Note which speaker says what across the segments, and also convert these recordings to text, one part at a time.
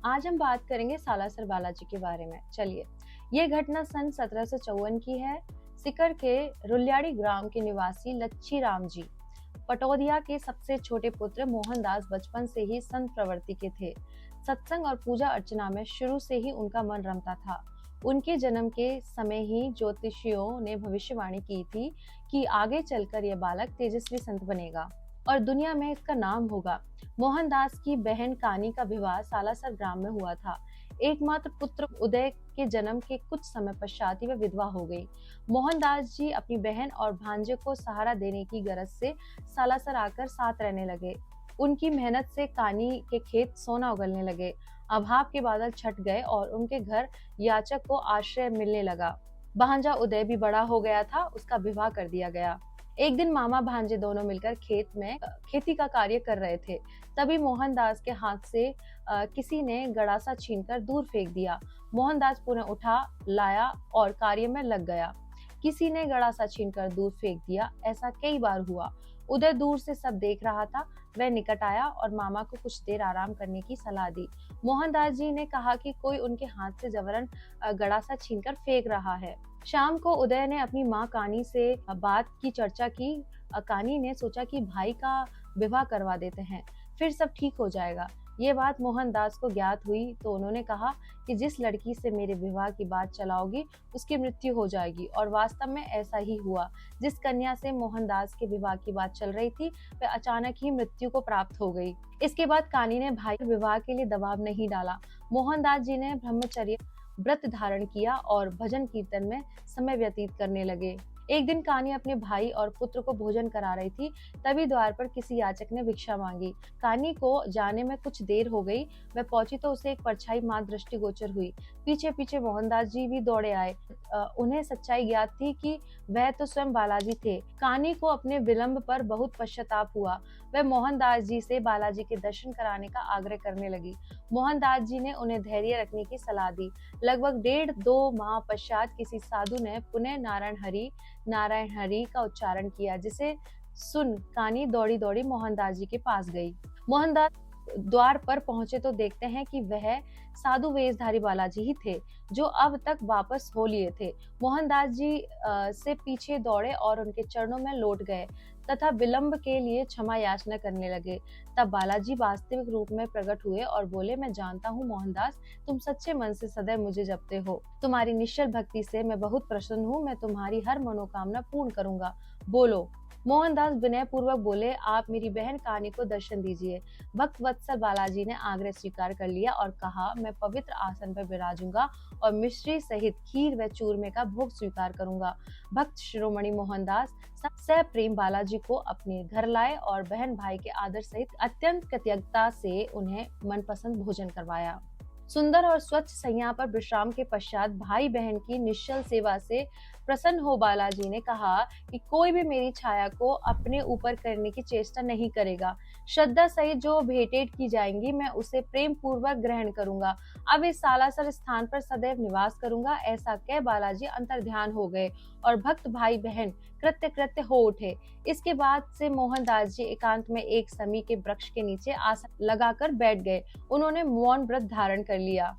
Speaker 1: आज हम बात करेंगे सालासर बालाजी के बारे में। चलिए, ये घटना सन 1754 की है। सिकर के रुल्याड़ी ग्राम के निवासी लच्छी राम जी पटौदिया के सबसे छोटे पुत्र मोहनदास बचपन से ही संत प्रवृत्ति के थे। सत्संग और पूजा अर्चना में शुरू से ही उनका मन रमता था। उनके जन्म के समय ही ज्योतिषियों ने भविष्यवाणी की थी कि आगे चलकर यह बालक तेजस्वी संत बनेगा और दुनिया में इसका नाम होगा। मोहनदास की बहन कानी का विवाह सालासर ग्राम में हुआ था। एकमात्र पुत्र उदय के जन्म के कुछ समय पश्चात ही वह विधवा हो गई। मोहनदास जी अपनी बहन और भांजे को सहारा देने की गरज से सालासर आकर साथ रहने लगे। उनकी मेहनत से कानी के खेत सोना उगलने लगे। अभाव के बादल छट गए और उनके घर याचक को आश्रय मिलने लगा। भांजा उदय भी बड़ा हो गया था, उसका विवाह कर दिया गया। एक दिन मामा भांजे दोनों मिलकर खेत में खेती का कार्य कर रहे थे। तभी मोहनदास के हाथ से किसी ने गड़ासा छीनकर दूर फेंक दिया। मोहनदास पुनः उठा लाया और कार्य में लग गया। किसी ने गड़ासा छीनकर दूर फेंक दिया, ऐसा कई बार हुआ। उदय दूर से सब देख रहा था। वह निकट आया और मामा को कुछ देर आराम करने की सलाह दी। मोहनदास जी ने कहा कि कोई उनके हाथ से जबरन गड़ासा छीनकर फेंक रहा है। शाम को उदय ने अपनी माँ कानी से बात की चर्चा की। कानी ने सोचा कि भाई का विवाह करवा देते हैं, फिर सब ठीक हो जाएगा। ये बात मोहनदास को ज्ञात हुई तो उन्होंने कहा कि जिस लड़की से मेरे विवाह की बात चलाओगी उसकी मृत्यु हो जाएगी। और वास्तव में ऐसा ही हुआ। जिस कन्या से मोहनदास के विवाह की बात चल रही थी वह अचानक ही मृत्यु को प्राप्त हो गई। इसके बाद कानी ने भाई के विवाह के लिए दबाव नहीं डाला। मोहनदास जी ने ब्रह्मचर्य व्रत धारण किया और भजन कीर्तन में समय व्यतीत करने लगे। एक दिन कानी अपने भाई और पुत्र को भोजन करा रही थी, तभी द्वार पर किसी याचक ने भिक्षा मांगी। कानी को जाने में कुछ देर हो गई। वह पहुंची तो उसे एक परछाई मां दृष्टिगोचर हुई। पीछे पीछे मोहनदास जी भी दौड़े आए। उन्हें सच्चाई ज्ञात थी कि वह तो स्वयं बालाजी थे। कानी को अपने विलंब पर बहुत पश्चाताप हुआ। वह मोहनदास जी से बालाजी के दर्शन कराने का आग्रह करने लगी। मोहनदास जी ने उन्हें धैर्य रखने की सलाह दी। लगभग 1.5-2 माह पश्चात किसी साधु ने पुनः नारायण हरि का उच्चारण किया, जिसे सुन कानी दौड़ी दौड़ी मोहनदास जी के पास गई। मोहनदास द्वार पर पहुंचे तो देखते हैं कि वह साधु वेशधारी बालाजी ही थे, जो अब तक वापस हो लिए थे। मोहनदास जी से पीछे दौड़े और उनके चरणों में लौट गए तथा विलंब के लिए क्षमा याचना करने लगे। तब बालाजी वास्तविक रूप में प्रकट हुए और बोले, मैं जानता हूँ मोहनदास, तुम सच्चे मन से सदैव मुझे जपते हो। तुम्हारी निश्चल भक्ति से मैं बहुत प्रसन्न हूँ। मैं तुम्हारी हर मनोकामना पूर्ण करूंगा। बोलो। मोहनदास विनय पूर्वक बोले, आप मेरी बहन कानी को दर्शन दीजिए। भक्त वत्सल बालाजी ने आग्रह स्वीकार कर लिया और कहा, मैं पवित्र आसन पर विराजूंगा और मिश्री सहित खीर व चूरमे का भोग स्वीकार करूंगा। भक्त शिरोमणि मोहनदास सह प्रेम बालाजी को अपने घर लाए और बहन भाई के आदर सहित अत्यंत कृतज्ञता से उन्हें मनपसंद भोजन करवाया। सुंदर और स्वच्छ सैया पर विश्राम के पश्चात भाई बहन की निश्चल सेवा से प्रसन्न हो बालाजी ने कहा कि कोई भी मेरी छाया को अपने ऊपर करने की चेष्टा नहीं करेगा। श्रद्धा सहित जो भेंटें की जाएंगी मैं उसे प्रेम पूर्वक ग्रहण करूंगा। अब इस सालासर स्थान पर सदैव निवास करूंगा। ऐसा कह बालाजी अंतर्ध्यान हो गए और भक्त भाई बहन कृत्य कृत्य हो उठे। इसके बाद से मोहनदास जी एकांत में एक समी के वृक्ष के नीचे आसन लगाकर बैठ गए। उन्होंने मौन व्रत धारण कर लिया।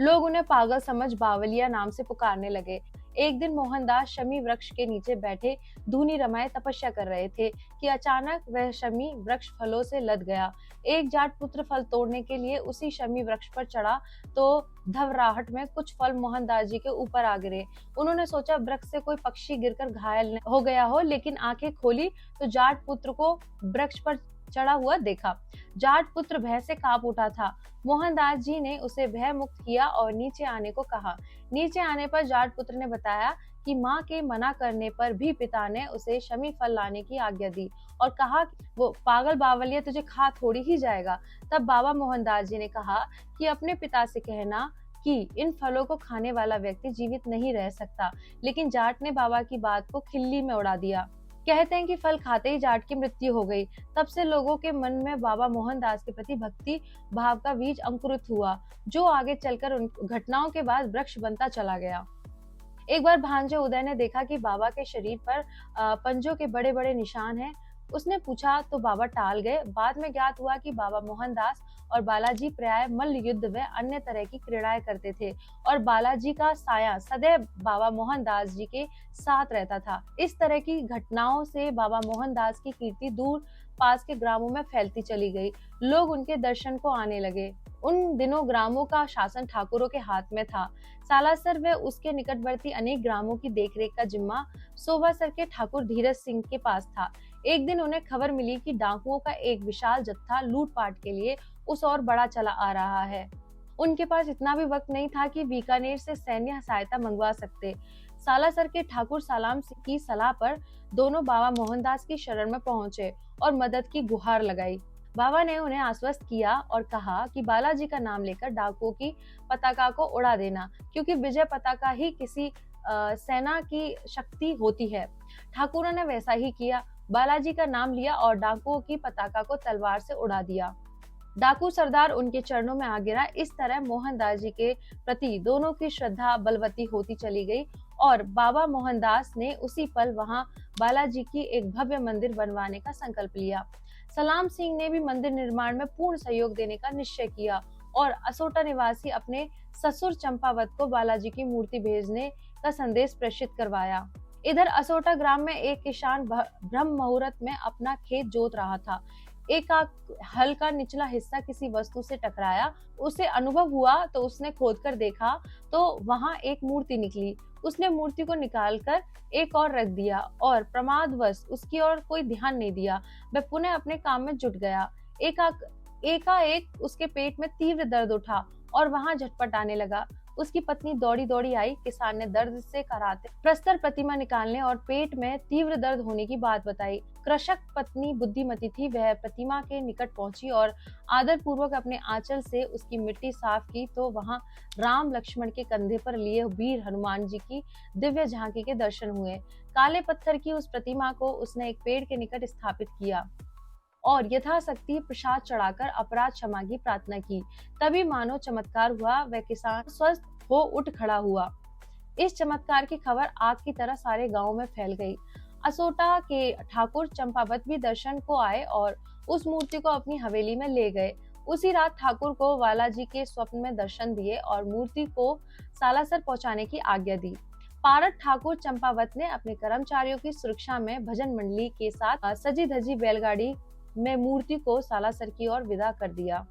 Speaker 1: लोग उन्हें पागल समझ बावलिया नाम से पुकारने लगे। एक दिन मोहनदास शमी वृक्ष के नीचे बैठे धूनी रमाए तपस्या कर रहे थे कि अचानक वह शमी वृक्ष फलों से लद गया। एक जाट पुत्र फल तोड़ने के लिए उसी शमी वृक्ष पर चढ़ा तो धवराहट में कुछ फल मोहनदास जी के ऊपर आ गिरे। उन्होंने सोचा वृक्ष से कोई पक्षी गिरकर घायल हो गया हो, लेकिन आंखें खोली तो जाट पुत्र को वृक्ष पर चढ़ा हुआ देखा। जाट पुत्र भय से कांप उठा था। मोहनदास जी ने उसे भय मुक्त किया और नीचे आने को कहा। नीचे आने पर जाट पुत्र ने बताया कि माँ के मना करने पर भी पिता ने उसे शमी फल लाने की आज्ञा दी और कहा वो पागल बावलिया तुझे खा थोड़ी ही जाएगा। तब बाबा मोहनदास जी ने कहा कि अपने पिता से कहना कि इन फलों को खाने वाला व्यक्ति जीवित नहीं रह सकता। लेकिन जाट ने बाबा की बात को खिल्ली में उड़ा दिया। कहते हैं कि फल खाते ही जाट की मृत्यु हो गई। तब से लोगों के मन में बाबा मोहनदास के प्रति भक्ति भाव का बीज अंकुरित हुआ, जो आगे चलकर उन घटनाओं के बाद वृक्ष बनता चला गया। एक बार भांजे उदय ने देखा कि बाबा के शरीर पर पंजों के बड़े बड़े निशान हैं। उसने पूछा तो बाबा टाल गए। बाद में ज्ञात हुआ कि बाबा मोहनदास और बालाजी प्राय मल्ल युद्ध व अन्य तरह की क्रीड़ाएं करते थे और बालाजी का साया सदैव बाबा मोहनदास जी के साथ रहता था। इस तरह की घटनाओं से बाबा मोहनदास की कीर्ति दूर पास के ग्रामों में फैलती चली गई। लोग उनके दर्शन को आने लगे। उन दिनों ग्रामों का शासन ठाकुरों के हाथ में था। सालासर व उसके निकटवर्ती अनेक ग्रामों की देखरेख का जिम्मा सोबासर के ठाकुर धीरज सिंह के पास था। एक दिन उन्हें खबर मिली कि डाकुओं का एक विशाल जत्था लूटपाट के लिए उस ओर बढ़ा चला आ रहा है। उनके पास इतना भी वक्त नहीं था कि बीकानेर से सैन्य सहायता मंगवा सकते। सालासर के ठाकुर सालाम सिंह की सलाह पर दोनों बाबा मोहनदास की शरण में पहुंचे और मदद की गुहार लगाई। बाबा ने उन्हें आश्वस्त किया और कहा कि बालाजी का नाम लेकर डाकुओं की पताका को उड़ा देना, क्योंकि विजय पताका ही किसी सेना की शक्ति होती है। ठाकुरों ने वैसा ही किया। बालाजी का नाम लिया और डाकुओं की पताका को तलवार से उड़ा दिया। डाकू सरदार उनके चरणों में आ गिरा। इस तरह मोहनदास जी के प्रति दोनों की श्रद्धा बलवती होती चली गई और बाबा मोहनदास ने उसी पल वहां बालाजी की एक भव्य मंदिर बनवाने का संकल्प लिया। सलाम सिंह ने भी मंदिर निर्माण में पूर्ण सहयोग देने का निश्चय किया और असोटा निवासी अपने ससुर चंपावत को बालाजी की मूर्ति भेजने का संदेश प्रेषित करवाया। इधर असोटा ग्राम में एक किसान ब्रह्म मुहूर्त में अपना खेत जोत रहा था। एक हल का निचला हिस्सा किसी वस्तु से टकराया। उसे अनुभव हुआ तो उसने खोदकर देखा तो वहां एक मूर्ति निकली। उसने मूर्ति को निकालकर एक और रख दिया और प्रमादवश उसकी ओर कोई ध्यान नहीं दिया। वह पुनः अपने काम में जुट गया। एकाएक उसके पेट में तीव्र दर्द उठा और वहां झटपट आने लगा। उसकी पत्नी दौड़ी दौड़ी आई। किसान ने दर्द से कराहते प्रस्तर प्रतिमा निकालने और पेट में तीव्र दर्द होने की बात बताई। कृषक पत्नी बुद्धिमती थी। वह प्रतिमा के निकट पहुंची और आदर पूर्वक अपने आंचल से उसकी मिट्टी साफ की तो वहां राम लक्ष्मण के कंधे पर लिए वीर हनुमान जी की दिव्य झांकी के दर्शन हुए। काले पत्थर की उस प्रतिमा को उसने एक पेड़ के निकट स्थापित किया और यथाशक्ति प्रसाद चढ़ाकर अपराध क्षमा की प्रार्थना की। तभी मानो चमत्कार हुआ। वह किसान स्वस्थ हो उठ खड़ा हुआ। इस चमत्कार की खबर आग की तरह सारे गांव में फैल गई। असोटा के ठाकुर चंपावत भी दर्शन को आए और उस मूर्ति को अपनी हवेली में ले गए। उसी रात ठाकुर को बालाजी के स्वप्न में दर्शन दिए और मूर्ति को सालासर पहुंचाने की आज्ञा दी। पारद ठाकुर चंपावत ने अपने कर्मचारियों की सुरक्षा में भजन मंडली के साथ सजी धजी बैलगाड़ी में मूर्ति को सालासर की ओर विदा कर दिया।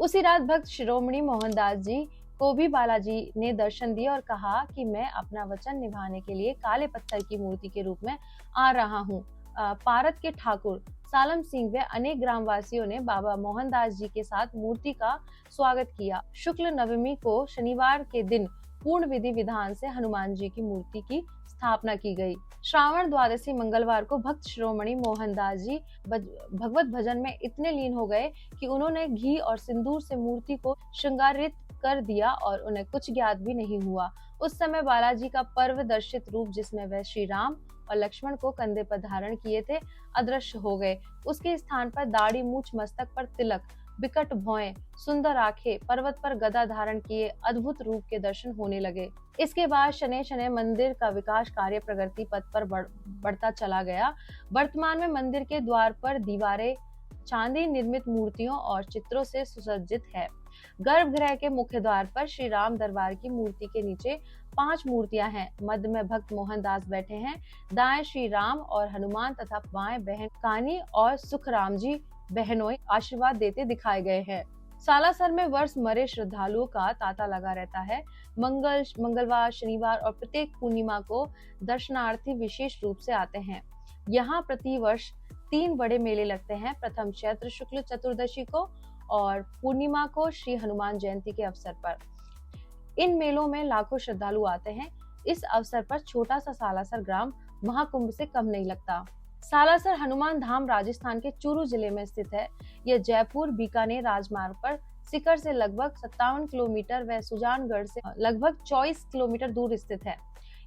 Speaker 1: उसी रात भक्त शिरोमणि मोहनदास जी को भी बालाजी ने दर्शन दिए और कहा कि मैं अपना वचन निभाने के लिए काले पत्थर की मूर्ति के रूप में आ रहा हूँ। पारद के ठाकुर सालम सिंह व अनेक ग्रामवासियों ने बाबा मोहनदास जी के साथ मूर्ति का स्वागत किया। शुक्ल नवमी को शनिवार के दिन पूर्ण विधि विधान से हनुमान जी की मूर्ति की स्थापना की गई। श्रावण द्वादशी मंगलवार को भक्त शिरोमणि मोहनदास जी भगवत भजन में इतने लीन हो गए कि उन्होंने घी और सिंदूर से मूर्ति को श्रृंगारित कर दिया और उन्हें कुछ ज्ञात भी नहीं हुआ। उस समय बालाजी का पर्व दर्शित रूप, जिसमें वह श्री राम और लक्ष्मण को कंधे पर धारण किए थे, अदृश्य हो गए। उसके स्थान पर दाढ़ी, मूछ, मस्तक पर तिलक, विकट भौएं, सुंदर आंखें, पर्वत पर गदा धारण किए अद्भुत रूप के दर्शन होने लगे। इसके बाद शनै शनै मंदिर का विकास कार्य प्रगति पथ पर बढ़ता चला गया। वर्तमान में मंदिर के द्वार पर दीवारें चांदी निर्मित मूर्तियों और चित्रों से सुसज्जित है। गर्भगृह के मुख्य द्वार पर श्री राम दरबार की मूर्ति के नीचे 5 मूर्तियां हैं। मध्य में भक्त मोहनदास बैठे हैं। दाएं श्री राम और हनुमान तथा बाएं बहन कानी और सुखराम जी बहनोई आशीर्वाद देते दिखाए गए हैं। सालासर में वर्ष मरे श्रद्धालुओं का तांता लगा रहता है। मंगलवार, शनिवार और प्रत्येक पूर्णिमा को दर्शनार्थी विशेष रूप से आते हैं। यहाँ प्रति वर्ष 3 बड़े मेले लगते हैं। प्रथम चैत्र शुक्ल चतुर्दशी को और पूर्णिमा को श्री हनुमान जयंती के अवसर पर। इन मेलों में लाखों श्रद्धालु आते हैं। इस अवसर पर छोटा सा सालासर ग्राम महाकुंभ से कम नहीं लगता। सालासर हनुमान धाम राजस्थान के चूरू जिले में स्थित है। यह जयपुर बीकानेर राजमार्ग पर सीकर से लगभग 57 किलोमीटर व सुजानगढ़ से लगभग 24 किलोमीटर दूर स्थित है।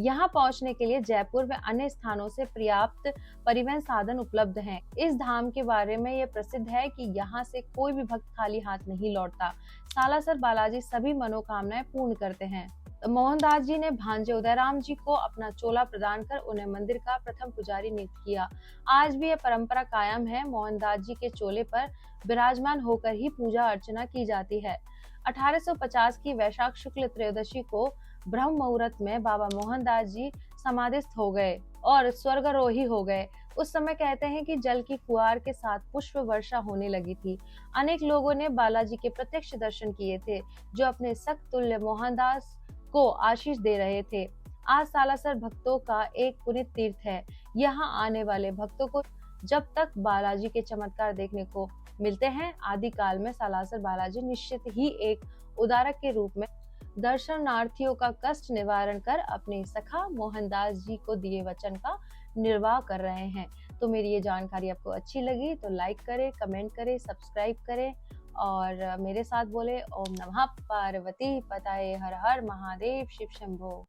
Speaker 1: यहाँ पहुंचने के लिए जयपुर व अन्य स्थानों से पर्याप्त परिवहन साधन उपलब्ध हैं। इस धाम के बारे में यह प्रसिद्ध है कि यहाँ से कोई भी भक्त खाली हाथ नहीं लौटता। सालासर बालाजी सभी मनोकामनाएं पूर्ण करते हैं। मोहनदास जी ने भांजे उदयराम जी को अपना चोला प्रदान कर उन्हें मंदिर का प्रथम पुजारी नियुक्त किया। आज भी यह परंपरा कायम है। मोहनदास जी के चोले पर विराजमान होकर ही पूजा अर्चना की जाती है। 1850 की वैशाख शुक्ल त्रयोदशी को ब्रह्म मुहूर्त में बाबा मोहनदास जी समाधिस्थ हो गए और स्वर्गारोही हो गए। उस समय कहते हैं कि जल की फुहार के साथ पुष्प वर्षा होने लगी थी। अनेक लोगों ने बालाजी के प्रत्यक्ष दर्शन किए थे, जो अपने सख्त तुल्य मोहनदास को आशीष दे रहे थे। आज सालासर भक्तों का एक पुनीत तीर्थ है। यहाँ आने वाले भक्तों को जब तक बालाजी के चमत्कार देखने को मिलते हैं, आदि काल में सालासर बालाजी निश्चित ही एक उद्धारक के रूप में दर्शनार्थियों का कष्ट निवारण कर अपने सखा मोहनदास जी को दिए वचन का निर्वाह कर रहे हैं। तो मेरी ये जानकारी आपको अच्छी लगी तो लाइक करें, कमेंट करें, सब्सक्राइब करें और मेरे साथ बोले ओम नमः पार्वती पताये, हर हर महादेव, शिव शंभो।